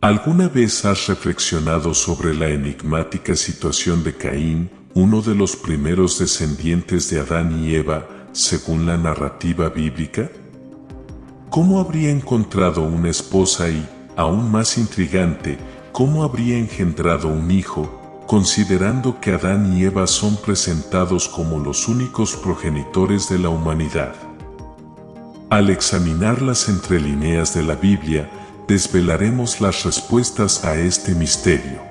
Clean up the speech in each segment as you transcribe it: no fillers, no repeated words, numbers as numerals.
¿Alguna vez has reflexionado sobre la enigmática situación de Caín, uno de los primeros descendientes de Adán y Eva, según la narrativa bíblica? ¿Cómo habría encontrado una esposa y, aún más intrigante, cómo habría engendrado un hijo, considerando que Adán y Eva son presentados como los únicos progenitores de la humanidad? Al examinar las entrelíneas de la Biblia, desvelaremos las respuestas a este misterio.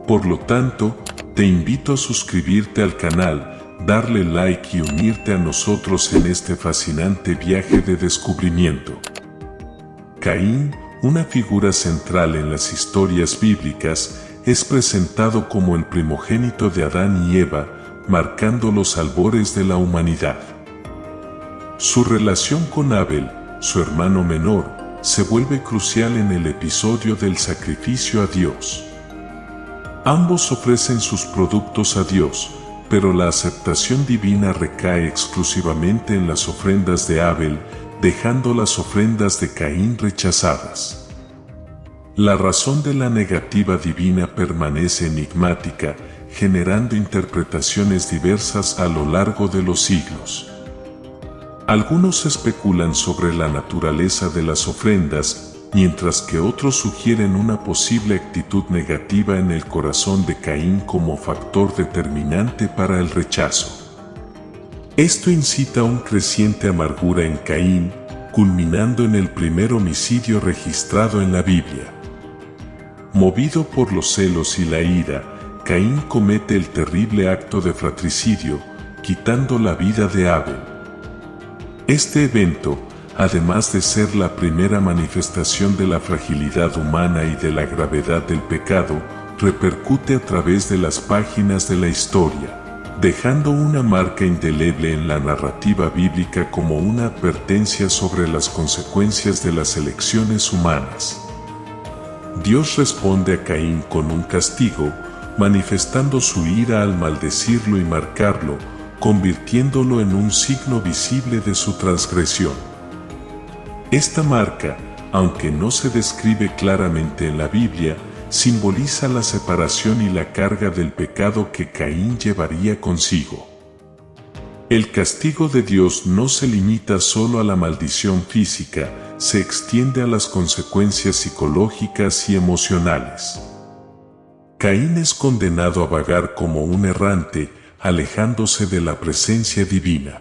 Por lo tanto, te invito a suscribirte al canal, darle like y unirte a nosotros en este fascinante viaje de descubrimiento. Caín, una figura central en las historias bíblicas, es presentado como el primogénito de Adán y Eva, marcando los albores de la humanidad. Su relación con Abel, su hermano menor, se vuelve crucial en el episodio del sacrificio a Dios. Ambos ofrecen sus productos a Dios, pero la aceptación divina recae exclusivamente en las ofrendas de Abel, dejando las ofrendas de Caín rechazadas. La razón de la negativa divina permanece enigmática, generando interpretaciones diversas a lo largo de los siglos. Algunos especulan sobre la naturaleza de las ofrendas, mientras que otros sugieren una posible actitud negativa en el corazón de Caín como factor determinante para el rechazo. Esto incita a un creciente amargura en Caín, culminando en el primer homicidio registrado en la Biblia. Movido por los celos y la ira, Caín comete el terrible acto de fratricidio, quitando la vida de Abel. Este evento, además de ser la primera manifestación de la fragilidad humana y de la gravedad del pecado, repercute a través de las páginas de la historia, dejando una marca indeleble en la narrativa bíblica como una advertencia sobre las consecuencias de las elecciones humanas. Dios responde a Caín con un castigo, manifestando su ira al maldecirlo y marcarlo, convirtiéndolo en un signo visible de su transgresión. Esta marca, aunque no se describe claramente en la Biblia, simboliza la separación y la carga del pecado que Caín llevaría consigo. El castigo de Dios no se limita solo a la maldición física, se extiende a las consecuencias psicológicas y emocionales. Caín es condenado a vagar como un errante, alejándose de la presencia divina.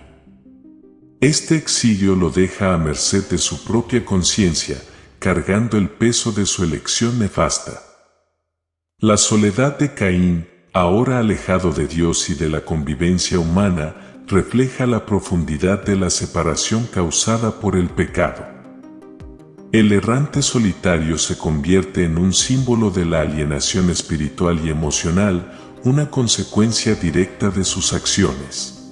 Este exilio lo deja a merced de su propia conciencia, cargando el peso de su elección nefasta. La soledad de Caín, ahora alejado de Dios y de la convivencia humana, refleja la profundidad de la separación causada por el pecado. El errante solitario se convierte en un símbolo de la alienación espiritual y emocional, una consecuencia directa de sus acciones.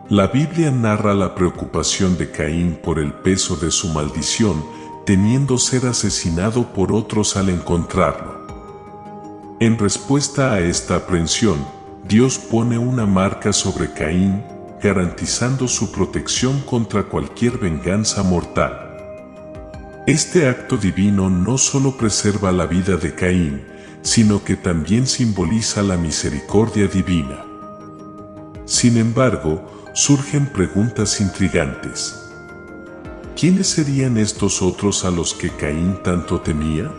La Biblia narra la preocupación de Caín por el peso de su maldición, temiendo ser asesinado por otros al encontrarlo. En respuesta a esta aprensión, Dios pone una marca sobre Caín, garantizando su protección contra cualquier venganza mortal. Este acto divino no solo preserva la vida de Caín, sino que también simboliza la misericordia divina. Sin embargo, surgen preguntas intrigantes. ¿Quiénes serían estos otros a los que Caín tanto temía?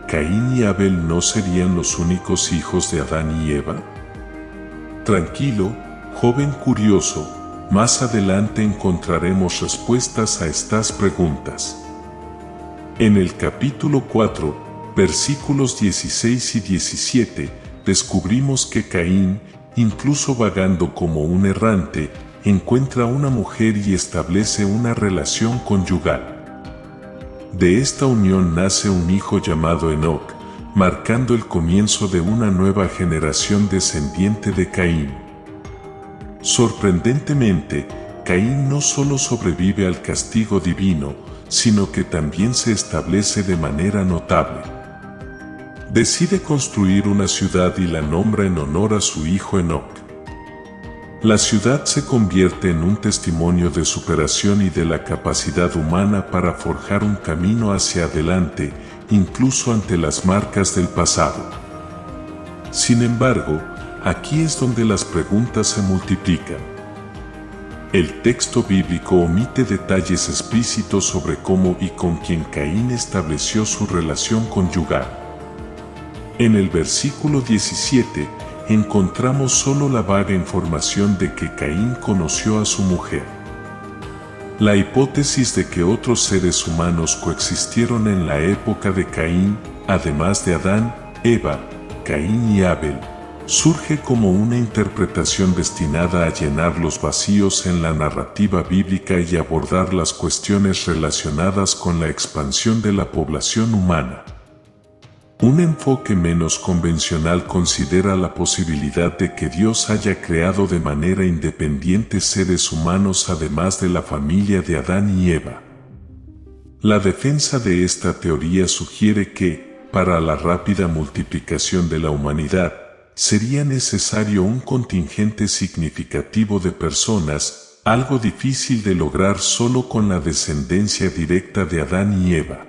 ¿Caín y Abel no serían los únicos hijos de Adán y Eva? Tranquilo, joven curioso, más adelante encontraremos respuestas a estas preguntas. En el capítulo 4, versículos 16 y 17, descubrimos que Caín, incluso vagando como un errante, encuentra una mujer y establece una relación conyugal. De esta unión nace un hijo llamado Enoc, marcando el comienzo de una nueva generación descendiente de Caín. Sorprendentemente, Caín no solo sobrevive al castigo divino, sino que también se establece de manera notable. Decide construir una ciudad y la nombra en honor a su hijo Enoc. La ciudad se convierte en un testimonio de superación y de la capacidad humana para forjar un camino hacia adelante, incluso ante las marcas del pasado. Sin embargo, aquí es donde las preguntas se multiplican. El texto bíblico omite detalles explícitos sobre cómo y con quién Caín estableció su relación conyugal. En el versículo 17, encontramos solo la vaga información de que Caín conoció a su mujer. La hipótesis de que otros seres humanos coexistieron en la época de Caín, además de Adán, Eva, Caín y Abel, surge como una interpretación destinada a llenar los vacíos en la narrativa bíblica y abordar las cuestiones relacionadas con la expansión de la población humana. Un enfoque menos convencional considera la posibilidad de que Dios haya creado de manera independiente seres humanos además de la familia de Adán y Eva. La defensa de esta teoría sugiere que, para la rápida multiplicación de la humanidad, sería necesario un contingente significativo de personas, algo difícil de lograr solo con la descendencia directa de Adán y Eva.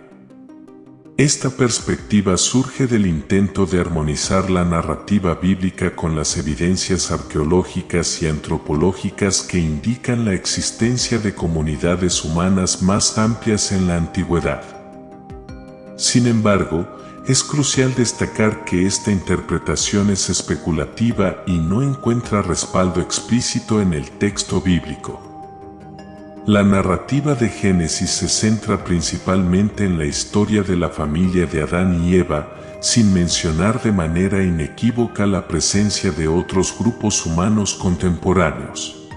Esta perspectiva surge del intento de armonizar la narrativa bíblica con las evidencias arqueológicas y antropológicas que indican la existencia de comunidades humanas más amplias en la antigüedad. Sin embargo, es crucial destacar que esta interpretación es especulativa y no encuentra respaldo explícito en el texto bíblico. La narrativa de Génesis se centra principalmente en la historia de la familia de Adán y Eva, sin mencionar de manera inequívoca la presencia de otros grupos humanos contemporáneos.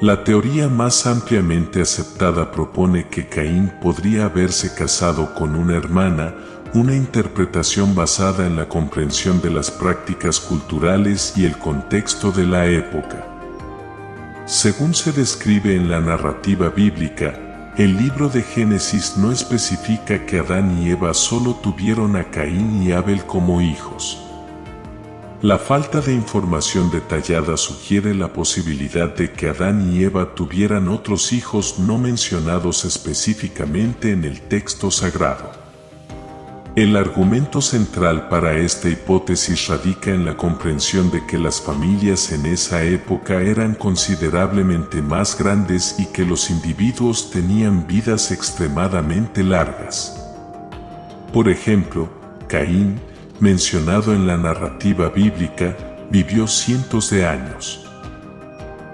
La teoría más ampliamente aceptada propone que Caín podría haberse casado con una hermana, una interpretación basada en la comprensión de las prácticas culturales y el contexto de la época. Según se describe en la narrativa bíblica, el libro de Génesis no especifica que Adán y Eva solo tuvieron a Caín y Abel como hijos. La falta de información detallada sugiere la posibilidad de que Adán y Eva tuvieran otros hijos no mencionados específicamente en el texto sagrado. El argumento central para esta hipótesis radica en la comprensión de que las familias en esa época eran considerablemente más grandes y que los individuos tenían vidas extremadamente largas. Por ejemplo, Caín, mencionado en la narrativa bíblica, vivió cientos de años.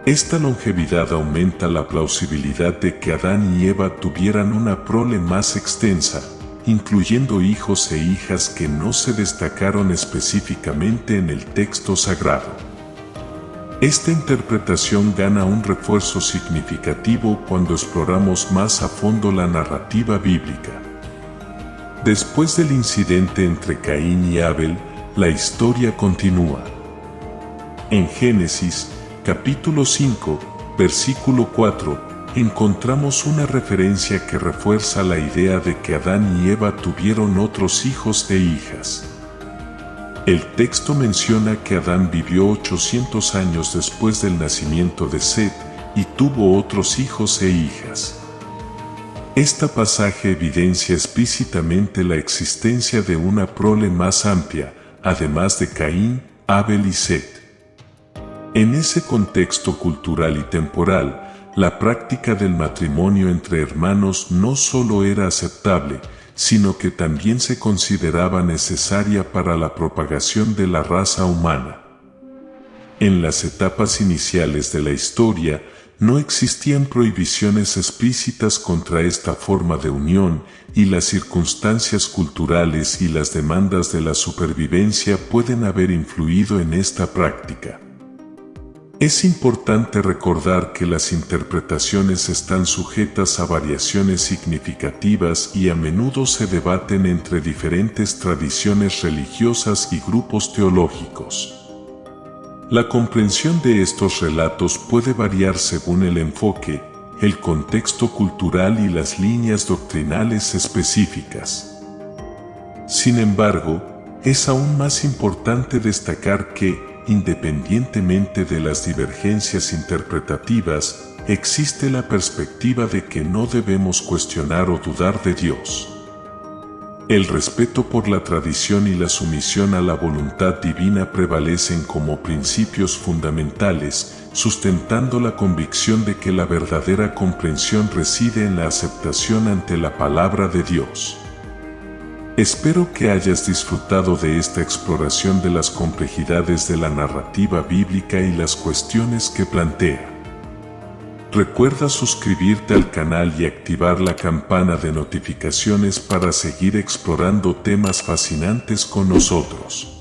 Esta longevidad aumenta la plausibilidad de que Adán y Eva tuvieran una prole más extensa, incluyendo hijos e hijas que no se destacaron específicamente en el texto sagrado. Esta interpretación gana un refuerzo significativo cuando exploramos más a fondo la narrativa bíblica. Después del incidente entre Caín y Abel, la historia continúa. En Génesis, capítulo 5, versículo 4, encontramos una referencia que refuerza la idea de que Adán y Eva tuvieron otros hijos e hijas. El texto menciona que Adán vivió 800 años después del nacimiento de Set y tuvo otros hijos e hijas. Este pasaje evidencia explícitamente la existencia de una prole más amplia, además de Caín, Abel y Set. En ese contexto cultural y temporal, la práctica del matrimonio entre hermanos no solo era aceptable, sino que también se consideraba necesaria para la propagación de la raza humana. En las etapas iniciales de la historia, no existían prohibiciones explícitas contra esta forma de unión, y las circunstancias culturales y las demandas de la supervivencia pueden haber influido en esta práctica. Es importante recordar que las interpretaciones están sujetas a variaciones significativas y a menudo se debaten entre diferentes tradiciones religiosas y grupos teológicos. La comprensión de estos relatos puede variar según el enfoque, el contexto cultural y las líneas doctrinales específicas. Sin embargo, es aún más importante destacar que, independientemente de las divergencias interpretativas, existe la perspectiva de que no debemos cuestionar o dudar de Dios. El respeto por la tradición y la sumisión a la voluntad divina prevalecen como principios fundamentales, sustentando la convicción de que la verdadera comprensión reside en la aceptación ante la palabra de Dios. Espero que hayas disfrutado de esta exploración de las complejidades de la narrativa bíblica y las cuestiones que plantea. Recuerda suscribirte al canal y activar la campana de notificaciones para seguir explorando temas fascinantes con nosotros.